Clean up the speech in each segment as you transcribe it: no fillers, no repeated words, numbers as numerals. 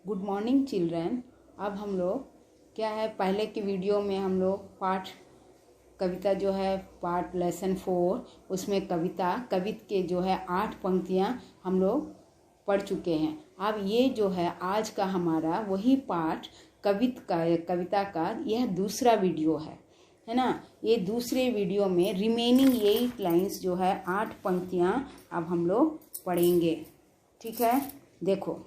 Good morning children. अब हम लोग क्या है, पहले की वीडियो में हम लोग पाठ कविता जो है पाठ लेसन 4 उसमें कवित के जो है 8 पंक्तियां हम लोग पढ़ चुके हैं। अब ये जो है आज का हमारा वही पाठ कविता का यह दूसरा वीडियो है ना। ये दूसरे वीडियो में रिमेनिंग 8 लाइन्स जो है 8 पंक्तियां अब हम लोग पढ़ेंगे। ठीक है, देखो।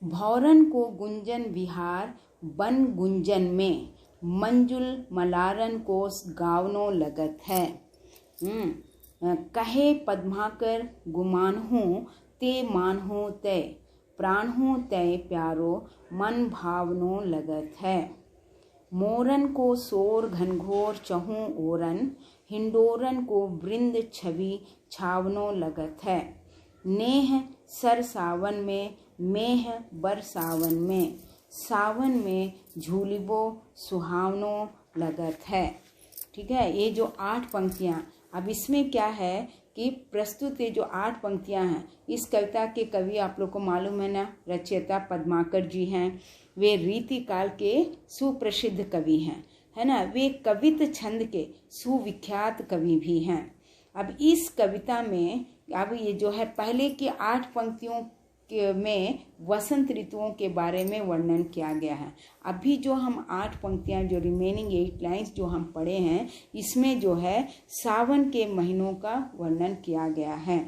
भौरन को गुंजन विहार बन गुंजन में, मंजुल मलारन को गावनो लगत है। कहे पद्माकर गुमान हूँ ते मान हूँ तय, प्राण हूँ तय प्यारो मन भावनो लगत है। मोरन को शोर घनघोर चहूँ ओरन, हिंडोरन को वृंद छवि छावनो लगत है। नेह सर सावन में मेह बर सावन में, सावन में झूलिबो सुहावनो लगत है। ठीक है, ये जो 8 पंक्तियां, अब इसमें क्या है कि प्रस्तुत ये जो 8 पंक्तियां हैं, इस कविता के कवि आप लोग को मालूम है ना, रचयिता पद्माकर जी हैं। वे रीति काल के सुप्रसिद्ध कवि हैं, है ना। वे कवित छंद के सुविख्यात कवि भी हैं। अब इस कविता में अब ये जो है पहले की 8 पंक्तियों में वसंत ऋतुओं के बारे में वर्णन किया गया है। अभी जो हम 8 पंक्तियां जो रिमेनिंग 8 लाइन्स जो हम पढ़े हैं, इसमें जो है सावन के महीनों का वर्णन किया गया है।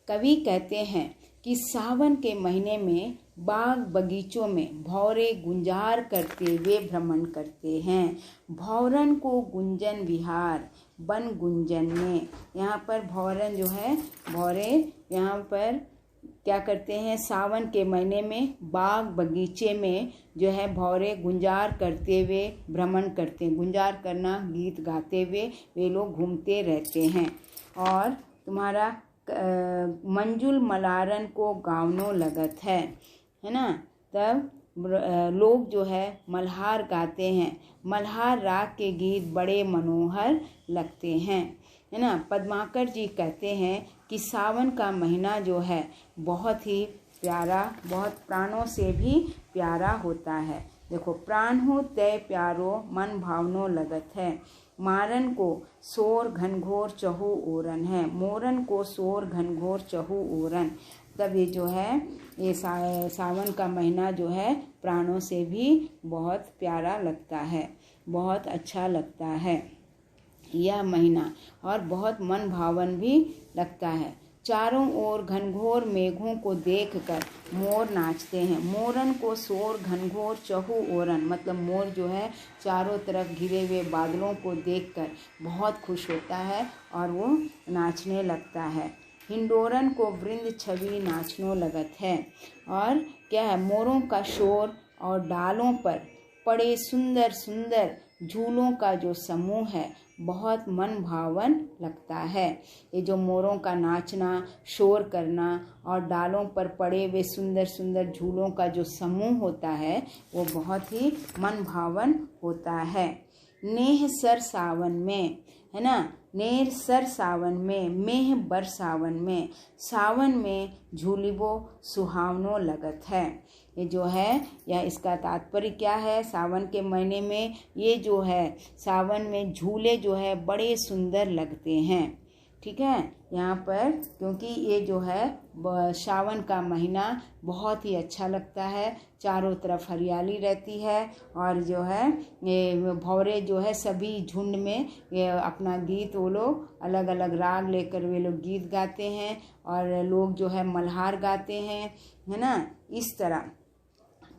कवि कहते हैं कि सावन के महीने में बाग बगीचों में भौरे गुंजार करते हुए भ्रमण करते हैं। भौरन को गुंजन विहार बन गुंजन में, यहाँ पर भौरन जो है भौरे यहाँ पर क्या करते हैं, सावन के महीने में बाग बगीचे में जो है भौरे गुंजार करते हुए भ्रमण करते हैं। गुंजार करना, गीत गाते हुए वे लोग घूमते रहते हैं। और तुम्हारा मंजुल मलारन को गावनो लगत है ना। तब लोग जो है मल्हार गाते हैं। मल्हार राग के गीत बड़े मनोहर लगते हैं, है ना। पद्माकर जी कहते हैं कि सावन का महीना जो है बहुत ही प्यारा, बहुत प्राणों से भी प्यारा होता है। देखो, प्राण हो तय प्यारो मन भावनो लगत है। मारन को शोर घनघोर चहु ओरन है, मोरन को शोर घनघोर चहु ओरन। तब ये जो है ये सावन का महीना जो है प्राणों से भी बहुत प्यारा लगता है, बहुत अच्छा लगता है यह महीना, और बहुत मन भावन भी लगता है। चारों ओर घनघोर मेघों को देखकर मोर नाचते हैं। मोरन को शोर घनघोर चहु ओरन, मतलब मोर जो है चारों तरफ घिरे हुए बादलों को देखकर बहुत खुश होता है और वो नाचने लगता है। हिंडोरन को वृंद छवि नाचनो लगत है। और क्या है, मोरों का शोर और डालों पर पड़े सुंदर सुंदर झूलों का जो समूह है बहुत मन भावन लगता है। ये जो मोरों का नाचना, शोर करना और डालों पर पड़े हुए सुंदर सुंदर झूलों का जो समूह होता है वो बहुत ही मन भावन होता है। नेह सर सावन में, है ना, नेर सर सावन में मेह बर सावन में, सावन में झूलिबो सुहावनो लगत है। ये जो है या इसका तात्पर्य क्या है, सावन के महीने में ये जो है सावन में झूले जो है बड़े सुंदर लगते हैं। ठीक है, यहाँ पर क्योंकि ये जो है सावन का महीना बहुत ही अच्छा लगता है, चारों तरफ हरियाली रहती है और जो है ये भौरे जो है सभी झुंड में ये अपना गीत, वो लोग अलग अलग राग लेकर वे लोग गीत गाते हैं और लोग जो है मल्हार गाते हैं, है ना। इस तरह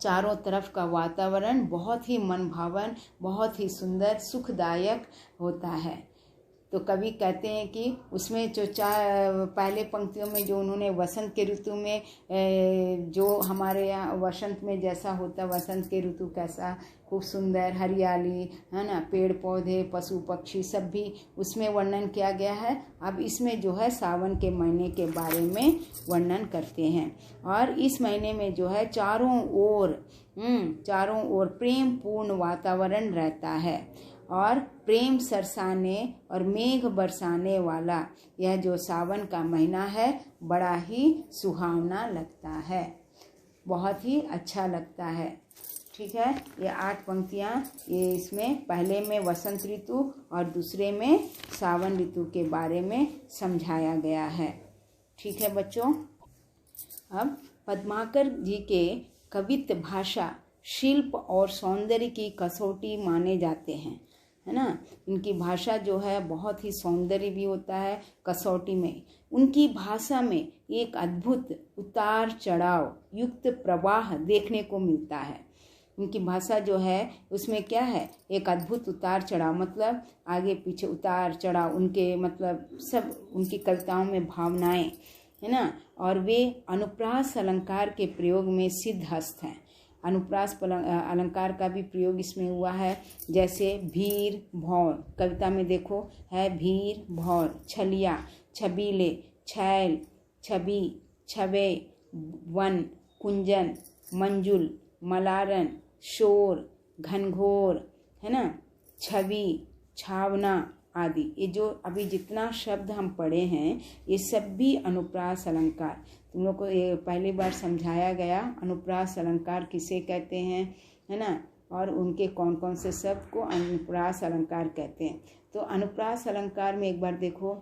चारों तरफ का वातावरण बहुत ही मन भावन, बहुत ही सुंदर, सुखदायक होता है। तो कवि कहते हैं कि उसमें जो पहले पंक्तियों में जो उन्होंने वसंत के ऋतु में जो हमारे यहाँ वसंत में जैसा होता, वसंत के ऋतु कैसा खूब सुंदर हरियाली, है ना, पेड़ पौधे पशु पक्षी सब भी उसमें वर्णन किया गया है। अब इसमें जो है सावन के महीने के बारे में वर्णन करते हैं। और इस महीने में जो है चारों ओर प्रेम पूर्ण वातावरण रहता है और प्रेम सरसाने और मेघ बरसाने वाला यह जो सावन का महीना है बड़ा ही सुहावना लगता है। बहुत ही अच्छा लगता है। ठीक है, ये 8 पंक्तियाँ, ये इसमें पहले में वसंत ऋतु और दूसरे में सावन ऋतु के बारे में समझाया गया है। ठीक है बच्चों, अब पद्माकर जी के कवित्व भाषा, शिल्प और सौंदर्य की कसौटी माने जाते हैं, है ना। इनकी भाषा जो है बहुत ही सौंदर्य भी होता है कसौटी में। उनकी भाषा में एक अद्भुत उतार चढ़ाव युक्त प्रवाह देखने को मिलता है। उनकी भाषा जो है उसमें क्या है, एक अद्भुत उतार चढ़ाव, मतलब आगे पीछे उतार चढ़ाव, उनके मतलब सब उनकी कविताओं में भावनाएं, है ना। और वे अनुप्रास अलंकार के प्रयोग में सिद्धहस्त हैं। अनुप्रास अलंकार का भी प्रयोग इसमें हुआ है, जैसे भीर भौर, कविता में देखो है भीर भौर, छलिया, छबीले, छैल, छवि, छवे, वन, कुंजन, मंजुल, मलारन, शोर, घनघोर, है ना, छवि, छावना आदि। ये जो अभी जितना शब्द हम पढ़े हैं ये सब भी अनुप्रास अलंकार, तुम लोग को ये पहली बार समझाया गया अनुप्रास अलंकार किसे कहते हैं, है ना, और उनके कौन कौन से शब्द को अनुप्रास अलंकार कहते हैं। तो अनुप्रास अलंकार में एक बार देखो,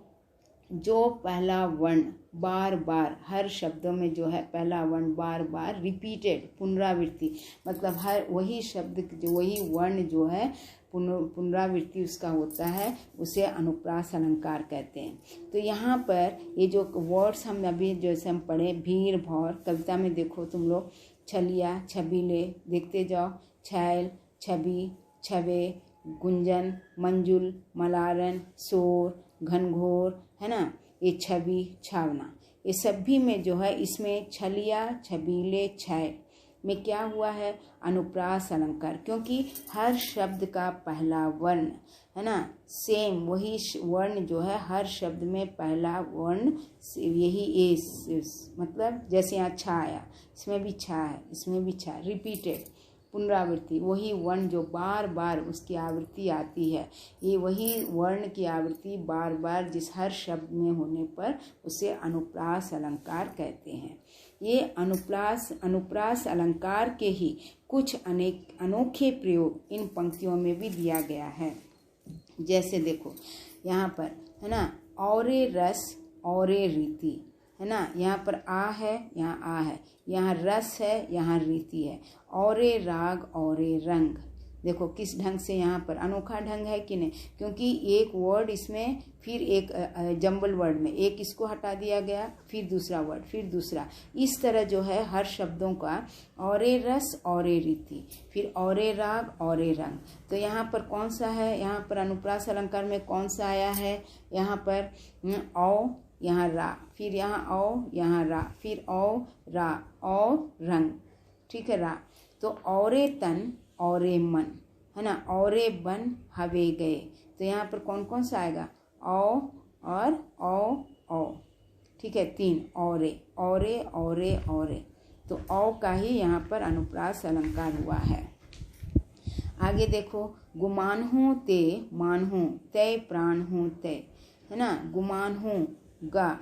जो पहला वर्ण बार बार हर शब्दों में जो है पहला वर्ण बार बार रिपीटेड, पुनरावृत्ति, मतलब हर वही शब्द जो वही वर्ण जो है पुनरावृत्ति उसका होता है, उसे अनुप्रास अलंकार कहते हैं। तो यहाँ पर ये जो वर्ड्स हम अभी जैसे हम पढ़े, भीर भौर, कविता में देखो तुम लोग, छलिया, छबीले, देखते जाओ, छैल, छवि, छवे, गुंजन, मंजुल, मलारन, शोर, घनघोर, है ना, ये छवि, छावना, ये सभी में जो है इसमें छलिया, छबीले, छैल में क्या हुआ है, अनुप्रास अलंकार, क्योंकि हर शब्द का पहला वर्ण, है ना, सेम वही वर्ण जो है हर शब्द में पहला वर्ण यही मतलब जैसे यहाँ छा आया, इसमें भी छा है, इसमें भी छा, रिपीटेड, पुनरावृत्ति, वही वर्ण जो बार बार उसकी आवृत्ति आती है, ये वही वर्ण की आवृत्ति बार बार जिस हर शब्द में होने पर उसे अनुप्रास अलंकार कहते हैं। ये अनुप्रास अलंकार के ही कुछ अनोखे प्रयोग इन पंक्तियों में भी दिया गया है। जैसे देखो यहाँ पर, है ना, औरे रस औरे रीति, है ना, यहाँ पर आ है, यहाँ आ है, यहाँ रस है, यहाँ रीति है, औरे राग औरे रंग, देखो किस ढंग से यहाँ पर अनोखा ढंग है कि नहीं, क्योंकि एक वर्ड इसमें फिर एक जंबल वर्ड में एक इसको हटा दिया गया, फिर दूसरा वर्ड, फिर दूसरा, इस तरह जो है हर शब्दों का औरे रस औरे रीति, फिर औरे राग औरे रंग। तो यहाँ पर कौन सा है, यहाँ पर अनुप्रास अलंकार में कौन सा आया है, यहाँ पर औ, यहाँ रा, फिर यहाँ औ, यहाँ रा, फिर औ रा, औ रंग, ठीक है, रा। तो औरे तन औरे मन, है ना, औरे बन हवे गए, तो यहाँ पर कौन कौन सा आएगा, औ और औ, ठीक है, 3 औरे औरे औरे औरे, तो औ का ही यहाँ पर अनुप्रास अलंकार हुआ है। आगे देखो, गुमान हूँ ते मान हूँ तय प्राण हूँ तय, है ना, गुमान हूँ गा,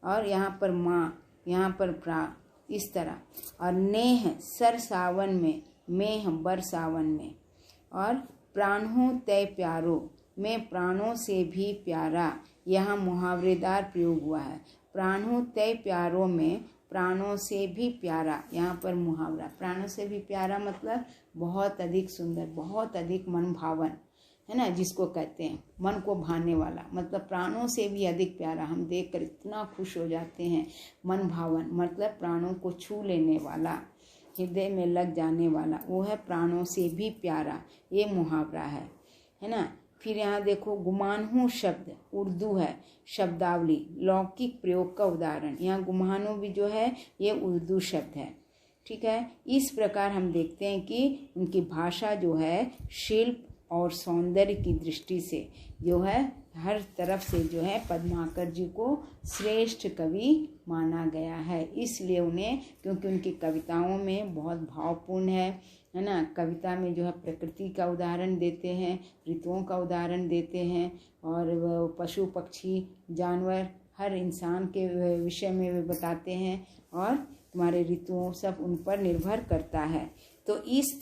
और यहाँ पर माँ, यहाँ पर प्रा, इस तरह, और नेह सर सावन में, मेह बर सावन में, और प्राण हूँ तय प्यारो, में प्राणों से भी प्यारा, यहाँ मुहावरेदार प्रयोग हुआ है। प्राण हूँ तय प्यारो में प्राणों से भी प्यारा, यहाँ पर मुहावरा, प्राणों से भी प्यारा मतलब बहुत अधिक सुंदर, बहुत अधिक मन भावन, है ना, जिसको कहते हैं मन को भाने वाला, मतलब प्राणों से भी अधिक प्यारा, हम देखकर इतना खुश हो जाते हैं, मन भावन मतलब प्राणों को छू लेने वाला, हृदय में लग जाने वाला, वो है प्राणों से भी प्यारा, ये मुहावरा है ना। फिर यहाँ देखो, गुमान हूँ शब्द उर्दू है, शब्दावली लौकिक प्रयोग का उदाहरण, यहाँ गुमानो भी जो है ये उर्दू शब्द है, ठीक है। इस प्रकार हम देखते हैं कि उनकी भाषा जो है शिल्प और सौंदर्य की दृष्टि से जो है हर तरफ से जो है पद्माकर जी को श्रेष्ठ कवि माना गया है, इसलिए उन्हें, क्योंकि उनकी कविताओं में बहुत भावपूर्ण है ना, कविता में जो है प्रकृति का उदाहरण देते हैं, ऋतुओं का उदाहरण देते हैं, और पशु पक्षी जानवर हर इंसान के विषय में वे बताते हैं, और तुम्हारे ऋतुओं सब उन पर निर्भर करता है। तो इस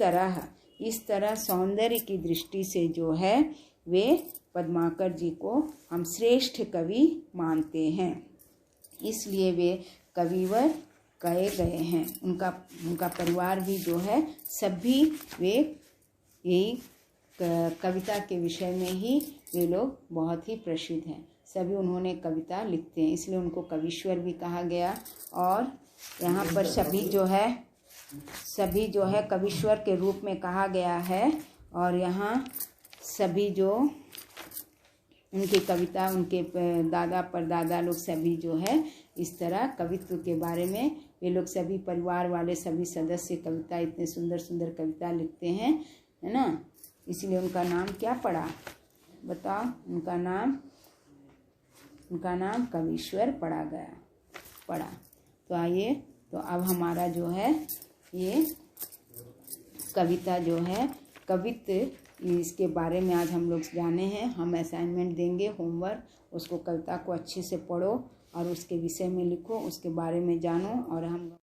तरह सौंदर्य की दृष्टि से जो है वे पद्माकर जी को हम श्रेष्ठ कवि मानते हैं, इसलिए वे कविवर कहे गए हैं। उनका परिवार भी जो है सभी वे यही कविता के विषय में ही वे लोग बहुत ही प्रसिद्ध हैं। सभी उन्होंने कविता लिखते हैं, इसलिए उनको कवीश्वर भी कहा गया। और यहाँ पर सभी जो है कवीश्वर के रूप में कहा गया है। और यहाँ सभी जो उनकी कविता, उनके दादा परदादा लोग सभी जो है इस तरह कवित्व के बारे में वे लोग सभी परिवार वाले सभी सदस्य कविता, इतने सुंदर सुंदर कविता लिखते हैं, है ना। इसलिए उनका नाम क्या पड़ा, बताओ। उनका नाम कवीश्वर पड़ा। तो आइए, तो अब हमारा जो है ये कविता जो है कवित्व, इसके बारे में आज हम लोग जाने हैं। हम असाइनमेंट देंगे, होमवर्क, उसको कविता को अच्छे से पढ़ो और उसके विषय में लिखो, उसके बारे में जानो। और हम